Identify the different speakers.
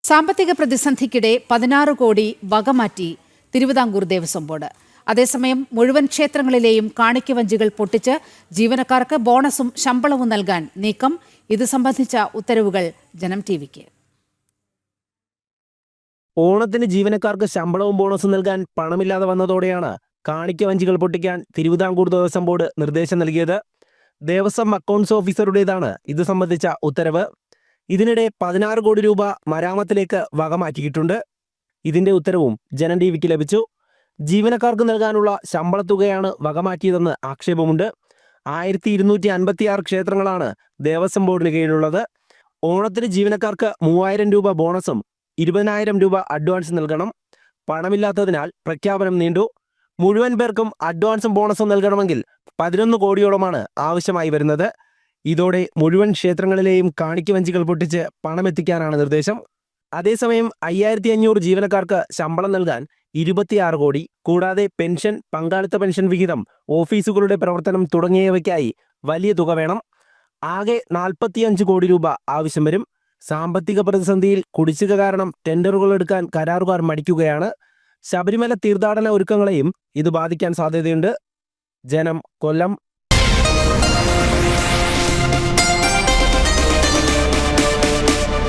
Speaker 1: സാമ്പത്തിക പ്രതിസന്ധിക്കിടെ 16 കോടി വകമാറ്റി തിരുവിതാംകൂർ ദേവസ്വം ബോർഡ്. അതേസമയം മുഴുവൻ ക്ഷേത്രങ്ങളിലെയും കാണിക്കവഞ്ചികൾ പൊട്ടിച്ച് ജീവനക്കാർക്ക് ബോണസും ശമ്പളവും നൽകാൻ നീക്കം. ഇത് സംബന്ധിച്ച ഉത്തരവുകൾ ജനം ടിവിക്ക്.
Speaker 2: ഓണത്തിന് ജീവനക്കാർക്ക് ശമ്പളവും ബോണസും നൽകാൻ പണമില്ലാതെ വന്നതോടെയാണ് കാണിക്കവഞ്ചികൾ പൊട്ടിക്കാൻ തിരുവിതാംകൂർ ദേവസ്വം ബോർഡ് നിർദ്ദേശം നൽകിയത്. ദേവസ്വം അക്കൗണ്ട്സ് ഓഫീസറുടേതാണ് ഇത് സംബന്ധിച്ച ഉത്തരവ്. ഇതിനിടെ 16 കോടി രൂപ മരാമത്തിലേക്ക് വകമാറ്റിയിട്ടുണ്ട്. ഇതിന്റെ ഉത്തരവും ജനം ടിവിക്ക് ലഭിച്ചു. ജീവനക്കാർക്ക് നൽകാനുള്ള ശമ്പളത്തുകയാണ് വകമാറ്റിയതെന്ന് ആക്ഷേപമുണ്ട്. 1256 ക്ഷേത്രങ്ങളാണ് ദേവസ്വം ബോർഡിന് കീഴിലുള്ളത്. ഓണത്തിന് ജീവനക്കാർക്ക് 3000 രൂപ ബോണസും 20,000 രൂപ അഡ്വാൻസ് നൽകണം. പണമില്ലാത്തതിനാൽ പ്രഖ്യാപനം നീണ്ടു. മുഴുവൻ പേർക്കും അഡ്വാൻസും ബോണസും നൽകണമെങ്കിൽ 11 കോടിയോളമാണ് ആവശ്യമായി വരുന്നത്. ഇതോടെ മുഴുവൻ ക്ഷേത്രങ്ങളിലെയും കാണിക്കവഞ്ചികൾ പൊട്ടിച്ച് പണമെത്തിക്കാനാണ് നിർദ്ദേശം. അതേസമയം 5500 ജീവനക്കാർക്ക് ശമ്പളം നൽകാൻ 26 കോടി, കൂടാതെ പെൻഷൻ, പങ്കാളിത്ത പെൻഷൻ വിഹിതം, ഓഫീസുകളുടെ പ്രവർത്തനം തുടങ്ങിയവയ്ക്കായി വലിയ തുക വേണം. ആകെ 45 കോടി രൂപ ആവശ്യം വരും. സാമ്പത്തിക പ്രതിസന്ധിയിൽ കുടിശ്ശിക കാരണം ടെൻഡറുകൾ എടുക്കാൻ കരാറുകാർ മടിക്കുകയാണ്. ശബരിമല തീർത്ഥാടന ഒരുക്കങ്ങളെയും ഇത് ബാധിക്കാൻ സാധ്യതയുണ്ട്. ജനം, കൊല്ലം.